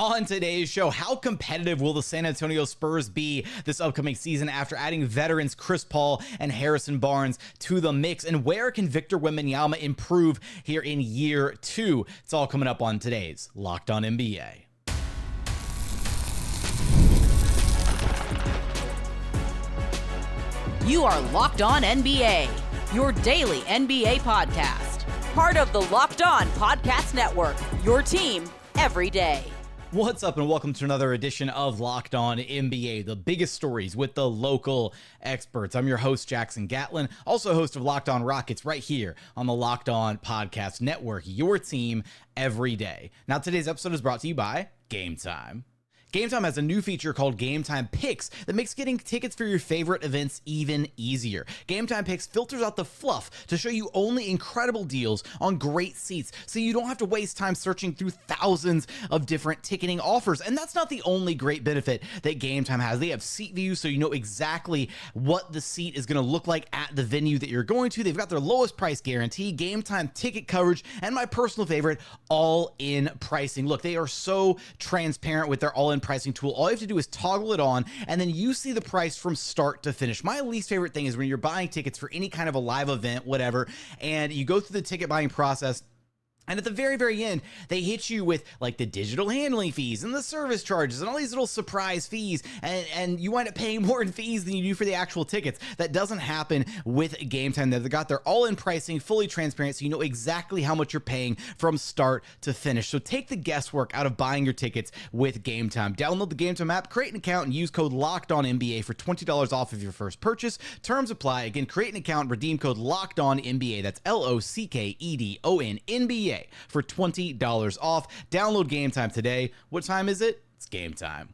On today's show, how competitive will the San Antonio Spurs be this upcoming season after adding veterans Chris Paul and Harrison Barnes to the mix? And where can Victor Wembanyama improve here in year two? It's all coming up on today's Locked On NBA. You are Locked On NBA, your daily NBA podcast. Part of the Locked On Podcast Network, your team every day. What's up, and welcome to another edition of Locked On NBA, the biggest stories with the local experts. I'm your host, Jackson Gatlin, also host of Locked On Rockets right here on the Locked On Podcast Network, your team every day. Now, today's episode is brought to you by Game Time. Game Time has a new feature called Game Time Picks that makes getting tickets for your favorite events even easier. Game Time Picks filters out the fluff to show you only incredible deals on great seats, so you don't have to waste time searching through thousands of different ticketing offers. And that's not the only great benefit that Game Time has. They have seat views, so you know exactly what the seat is going to look like at the venue that you're going to. They've got their lowest price guarantee, Game Time ticket coverage, and my personal favorite, all-in pricing. Look, they are so transparent with their all-in pricing tool. All you have to do is toggle it on, and then you see the price from start to finish. My least favorite thing is when you're buying tickets for any kind of a live event, whatever, and you go through the ticket buying process, and at the very, very end, they hit you with like the digital handling fees and the service charges and all these little surprise fees. And you wind up paying more in fees than you do for the actual tickets. That doesn't happen with Game Time. They've got their all-in pricing, fully transparent, so you know exactly how much you're paying from start to finish. So take the guesswork out of buying your tickets with Game Time. Download the Game Time app, create an account, and use code LOCKEDONNBA for $20 off of your first purchase. Terms apply. Again, create an account, redeem code LOCKEDONNBA. That's LOCKEDONNBA. For $20 off. Download Game Time today. What time is it? It's game time.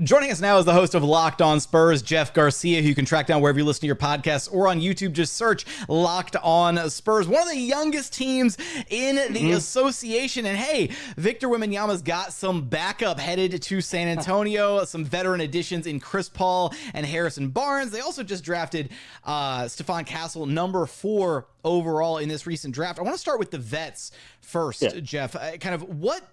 Joining us now is the host of Locked On Spurs, Jeff Garcia, who you can track down wherever you listen to your podcasts or on YouTube. Just search Locked On Spurs, one of the youngest teams in the association. And hey, Victor Wembanyama's got some backup headed to San Antonio, some veteran additions in Chris Paul and Harrison Barnes. They also just drafted Stefon Castle, number 4 overall in this recent draft. I want to start with the vets first, Jeff. What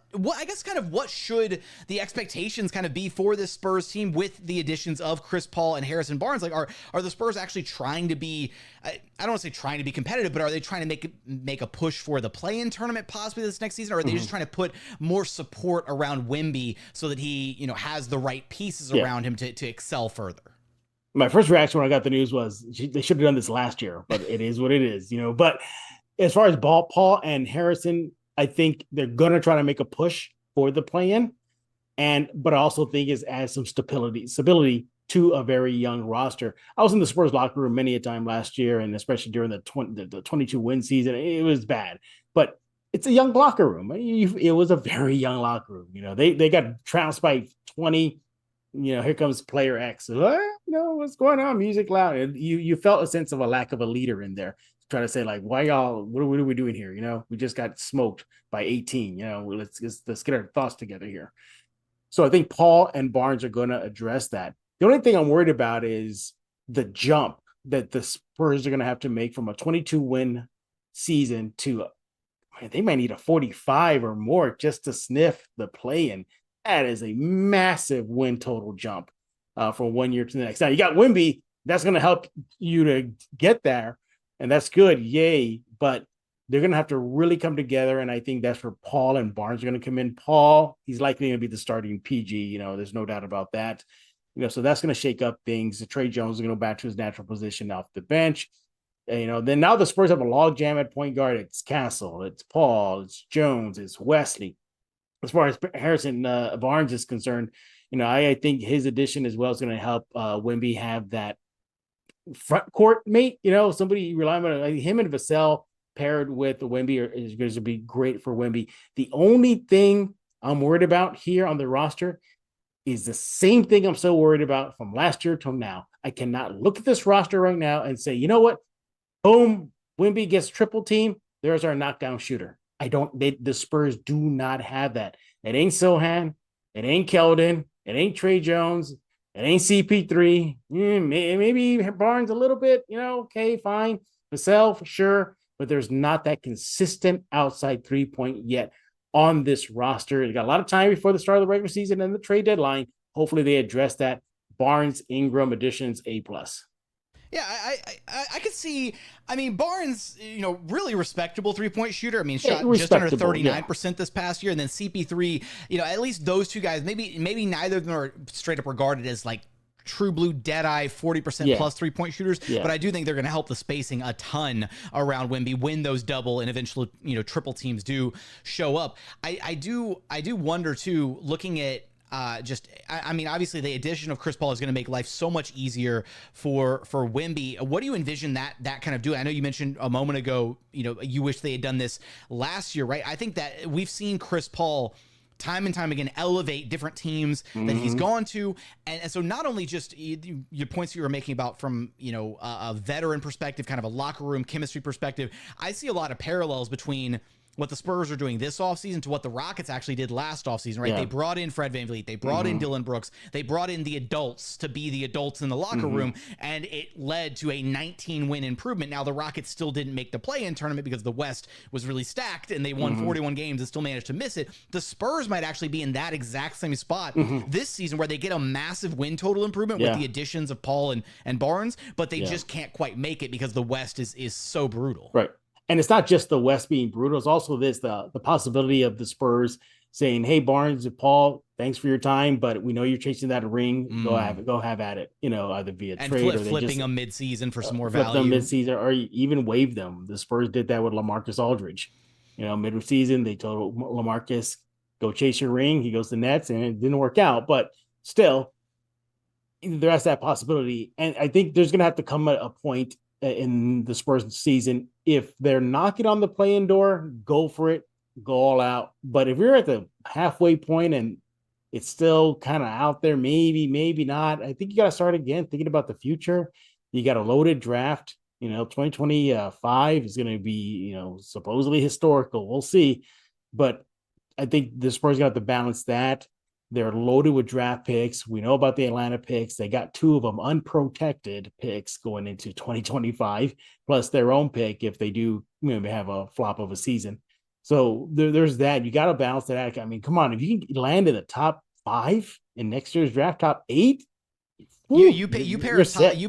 should the expectations kind of be for this Spurs team with the additions of Chris Paul and Harrison Barnes? Like, are the Spurs actually trying to be, I don't want to say trying to be competitive, but are they trying to make a push for the play-in tournament possibly this next season? Or are they just trying to put more support around Wemby so that he, has the right pieces around him to excel further? My first reaction when I got the news was they should have done this last year, but it is what it is, But as far as Paul and Harrison, I think they're going to try to make a push for the play-in, but I also think it adds some stability to a very young roster. I was in the Spurs locker room many a time last year, and especially during the 22-win season, it was bad. But it's a young locker room. It was a very young locker room. They got trounced by 20. Here comes player X. What's going on? Music loud. And you felt a sense of a lack of a leader in there. Trying to say, like, why y'all, what are we doing here? We just got smoked by 18. Let's get our thoughts together here. So I think Paul and Barnes are going to address that. The only thing I'm worried about is the jump that the Spurs are going to have to make from a 22-win season to, they might need a 45 or more just to sniff the play-in. That is a massive win total jump from 1 year to the next. Now, you got Wemby. That's going to help you to get there, and that's good. Yay. But they're going to have to really come together, and I think that's where Paul and Barnes are going to come in. Paul, he's likely going to be the starting PG. There's no doubt about that. So that's going to shake up things. Trey Jones is going to go back to his natural position off the bench. Then now the Spurs have a logjam at point guard. It's Castle, it's Paul, it's Jones, it's Wesley. As far as Harrison Barnes is concerned, I think his addition as well is going to help Wemby have that front court mate. Somebody relying on him and Vassell paired with Wemby is going to be great for Wemby. The only thing I'm worried about here on the roster is the same thing I'm so worried about from last year till now. I cannot look at this roster right now and say, you know what? Boom, Wemby gets triple team. There's our knockdown shooter. The Spurs do not have that. It ain't Sohan. It ain't Keldon. It ain't Trey Jones. It ain't CP3. Maybe Barnes a little bit, okay, fine. Vassell for sure. But there's not that consistent outside 3-point yet. on this roster. They got a lot of time before the start of the regular season and the trade deadline. Hopefully they address that. Barnes, Ingram additions, A+. Yeah, I could see. I mean, Barnes, really respectable 3-point shooter. I mean, shot just under 39% this past year, and then CP3. At least those two guys. Maybe neither of them are straight up regarded as like true blue dead-eye 40% plus 3-point shooters, but I do think they're going to help the spacing a ton around Wemby when those double and eventually triple teams do show up. I do wonder too, looking at obviously the addition of Chris Paul is going to make life so much easier for Wemby. What do you envision that kind of doing? I know you mentioned a moment ago, you wish they had done this last year, right? I think that we've seen Chris Paul time and time again elevate different teams that he's gone to, and so not only just your points you were making about from a veteran perspective, kind of a locker room chemistry perspective. I see a lot of parallels between what the Spurs are doing this offseason to what the Rockets actually did last offseason, right? Yeah. They brought in Fred VanVleet. They brought in Dylan Brooks. They brought in the adults to be the adults in the locker room, and it led to a 19-win improvement. Now, the Rockets still didn't make the play-in tournament because the West was really stacked, and they won 41 games and still managed to miss it. The Spurs might actually be in that exact same spot this season where they get a massive win total improvement with the additions of Paul and Barnes, but they just can't quite make it because the West is so brutal. Right. And it's not just the West being brutal. It's also the possibility of the Spurs saying, hey, Barnes and Paul, thanks for your time, but we know you're chasing that ring. Go have at it, either via trade or flipping them midseason for some more value. Flip them midseason or even waive them. The Spurs did that with LaMarcus Aldridge. Mid-season, they told LaMarcus, go chase your ring. He goes to Nets, and it didn't work out. But still, there has that possibility. And I think there's going to have to come a point in the Spurs season. If they're knocking on the play-in door, go for it, go all out. But if you're at the halfway point and it's still kind of out there, maybe not, I think you got to start again thinking about the future. You got a loaded draft. 2025 is going to be, supposedly historical. We'll see. But I think the Spurs got to balance that. They're loaded with draft picks. We know about the Atlanta picks. They got 2 of them unprotected picks going into 2025, plus their own pick if they do have a flop of a season. So there's that. You got to balance that. I mean, come on. If you can land in the top 5 in next year's draft, top 8, you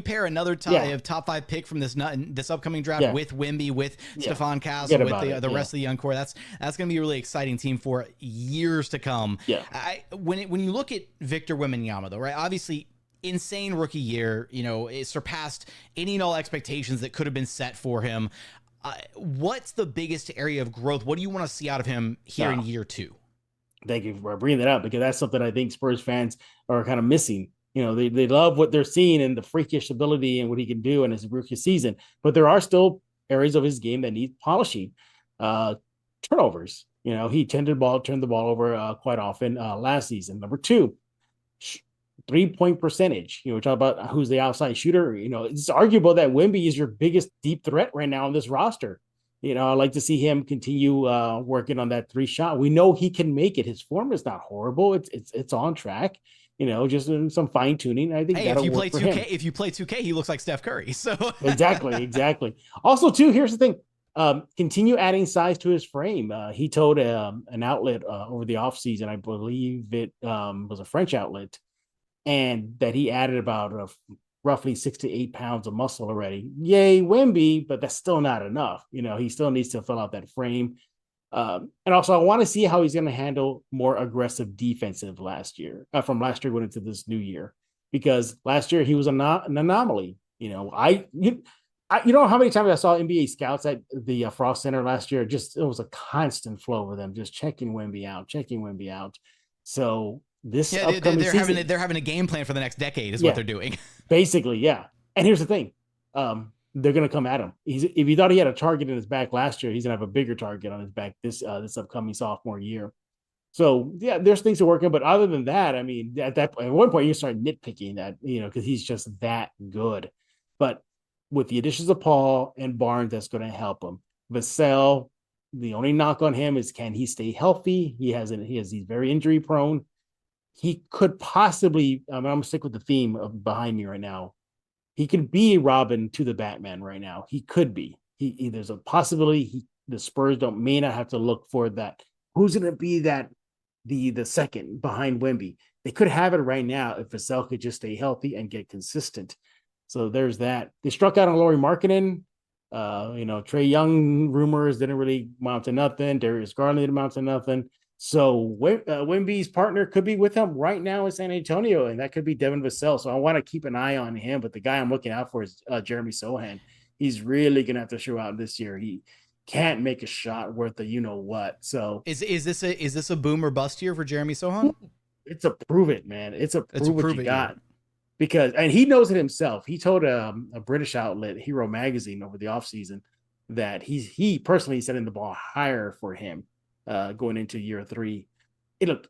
pair another top 5 pick from this upcoming draft with Wemby, with Stefan Castle, with the rest of the young core. That's going to be a really exciting team for years to come. Yeah. When you look at Victor Wembanyama, though, right? Obviously, insane rookie year. It surpassed any and all expectations that could have been set for him. What's the biggest area of growth? What do you want to see out of him here in year 2? Thank you for bringing that up, because that's something I think Spurs fans are kind of missing. They love what they're seeing and the freakish ability and what he can do in his rookie season. But there are still areas of his game that need polishing. Turnovers. He turned the ball over quite often last season. Number 2, 3-point percentage. Talk about who's the outside shooter. It's arguable that Wemby is your biggest deep threat right now on this roster. I'd like to see him continue working on that 3 shot. We know he can make it. His form is not horrible. It's on track. Just some fine tuning. I think if you play 2K, he looks like Steph Curry. So exactly. Also, too, here's the thing: continue adding size to his frame. He told an outlet over the offseason, I believe it was a French outlet, and that he added about roughly 6 to 8 pounds of muscle already. Yay, Wemby, but that's still not enough. He still needs to fill out that frame. And also, I want to see how he's going to handle more aggressive defensive from last year going into this new year, because last year he was an anomaly. You know how many times I saw NBA scouts at the Frost Center last year? It was a constant flow of them just checking Wemby out. So this upcoming season, they're having a game plan for the next decade is what they're doing. Basically, yeah. And here's the thing. They're going to come at him. If you thought he had a target in his back last year, he's going to have a bigger target on his back this upcoming sophomore year. So yeah, there's things to work on. But other than that, I mean, at one point you start nitpicking that, because he's just that good. But with the additions of Paul and Barnes, that's going to help him. Vassell, the only knock on him is, can he stay healthy? He's very injury prone. He could possibly, I'm going to stick with the theme of behind me right now. He could be Robin to the Batman right now. He could be. There's a possibility the Spurs may not have to look for that who's going to be the second behind Wemby? They could have it right now if Vassell could just stay healthy and get consistent. So there's that. They struck out on Lauri Markkanen. Trae Young rumors didn't really amount to nothing. Darius Garland didn't amount to nothing. So Wemby's partner could be with him right now in San Antonio, and that could be Devin Vassell. So I want to keep an eye on him. But the guy I'm looking out for is Jeremy Sohan. He's really going to have to show out this year. He can't make a shot worth the what. So is this a boom or bust year for Jeremy Sohan? It's a prove it, man. It's a prove what you got. Year. Because, and he knows it himself. He told a British outlet, Hero Magazine, over the offseason that he personally setting the ball higher for him going into year 3. Look,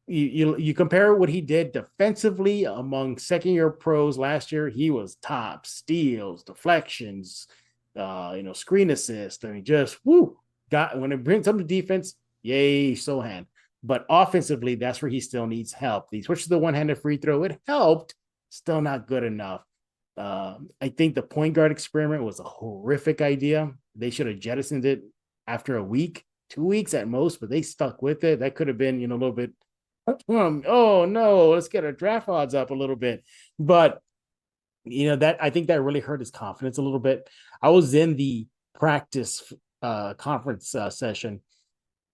you compare what he did defensively among second-year pros last year. He was top steals, deflections, screen assist. I mean, just when it brings up to defense, yay, Sohan. But offensively, that's where he still needs help. He switched to the one-handed free throw. It helped. Still not good enough. I think the point guard experiment was a horrific idea. They should have jettisoned it after a week, 2 weeks at most, but they stuck with it. That could have been, a little bit, oh no, let's get our draft odds up a little bit. But, that I think that really hurt his confidence a little bit. I was in the practice conference session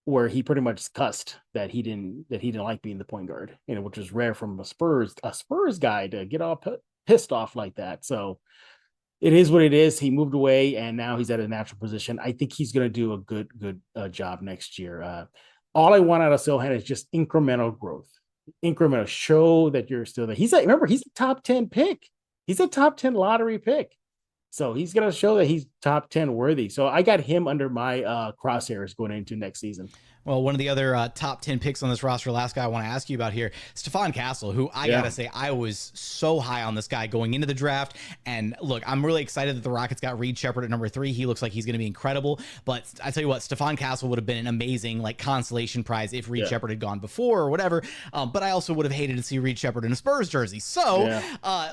where he pretty much cussed that he didn't like being the point guard, which is rare from a Spurs guy to get all pissed off like that. So it is what it is. He moved away and now he's at a natural position. I think he's going to do a good job next year. All I want out of Sohan is just incremental growth, show that you're still there. He's a top 10 pick. He's a top 10 lottery pick. So he's going to show that he's top 10 worthy. So I got him under my crosshairs going into next season. Well, one of the other top 10 picks on this roster, last guy I want to ask you about here, Stefan Castle, who I got to say, I was so high on this guy going into the draft. And look, I'm really excited that the Rockets got Reed Sheppard at number 3. He looks like he's going to be incredible. But I tell you what, Stefan Castle would have been an amazing consolation prize if Reed Sheppard had gone before or whatever. But I also would have hated to see Reed Sheppard in a Spurs jersey. So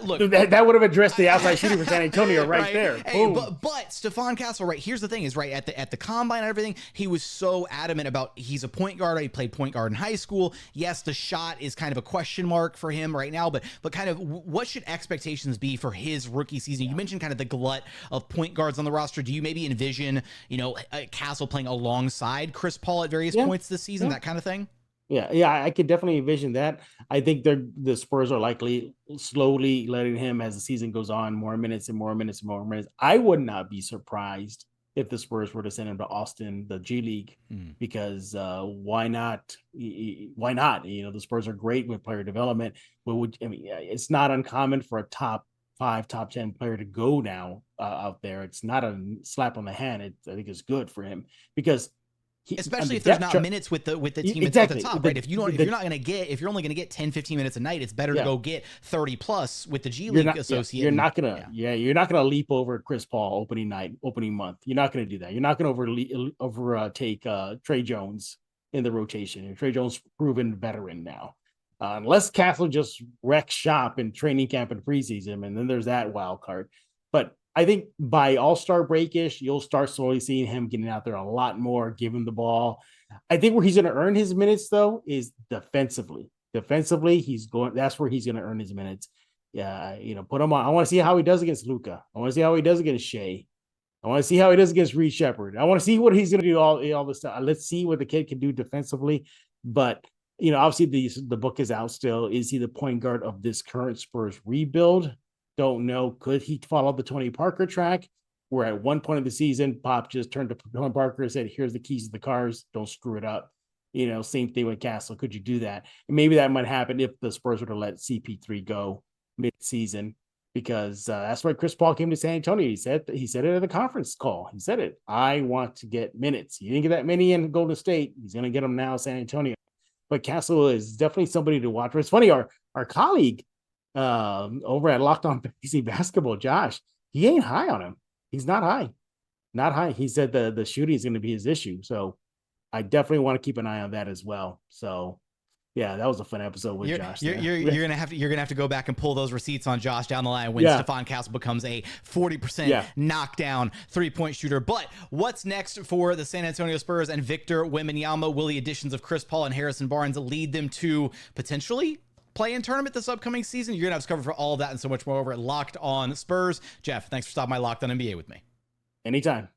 look, that would have addressed the outside shooting for San Antonio right there. Hey, but Stefan Castle, right, here's the thing is, right, at the combine and everything, he was so adamant about he's a point guard. He played point guard in high school. Yes, the shot is kind of a question mark for him right now, but kind of what should expectations be for his rookie season? You mentioned kind of the glut of point guards on the roster. Do you maybe envision, Castle playing alongside Chris Paul at various points this season, that kind of thing? Yeah, I could definitely envision that. I think the Spurs are likely slowly letting him, as the season goes on, more minutes and more minutes and more minutes. I would not be surprised if the Spurs were to send him to Austin, the G League, because why not? Why not? The Spurs are great with player development. But it's not uncommon for a top 5, top 10 player to go now out there. It's not a slap on the hand. I think it's good for him because. Especially if there's not minutes with the team at the top, right? If you're only going to get 10, 15 minutes a night, it's better to go get 30 plus with the G League associate. You're not gonna leap over Chris Paul opening month. You're not gonna do that. You're not gonna overtake Trey Jones in the rotation. Trey Jones proven veteran now. Unless Castle just wrecks shop in training camp and preseason, and then there's that wild card. But I think by All-Star break-ish, you'll start slowly seeing him getting out there a lot more, give him the ball. I think where he's going to earn his minutes, though, is defensively. Defensively, that's where he's going to earn his minutes. Yeah, put him on. I want to see how he does against Luka. I want to see how he does against Shea. I want to see how he does against Reed Sheppard. I want to see what he's going to do all this stuff. Let's see what the kid can do defensively. But, obviously the book is out still. Is he the point guard of this current Spurs rebuild? Don't know. Could he follow the Tony Parker track, where at one point of the season, Pop just turned to Tony Parker and said, here's the keys to the cars. Don't screw it up. Same thing with Castle. Could you do that? And maybe that might happen if the Spurs were to let CP3 go mid-season, because that's why Chris Paul came to San Antonio. He said it at the conference call. He said it. I want to get minutes. He didn't get that many in Golden State. He's going to get them now in San Antonio. But Castle is definitely somebody to watch. It's funny, our colleague, over at Locked On Fantasy Basketball, Josh, he ain't high on him. He's not high. He said the shooting is going to be his issue. So I definitely want to keep an eye on that as well. So Yeah, that was a fun episode with Josh. You're gonna have to go back and pull those receipts on Josh down the line when Stefon Castle becomes a 40% knockdown 3-point shooter. But what's next for the San Antonio Spurs and Victor Wembanyama? Will the additions of Chris Paul and Harrison Barnes lead them to potentially play-in tournament this upcoming season? You're gonna have to cover for all of that and so much more over at Locked On Spurs. Jeff, thanks for stopping by Locked On NBA with me. Anytime.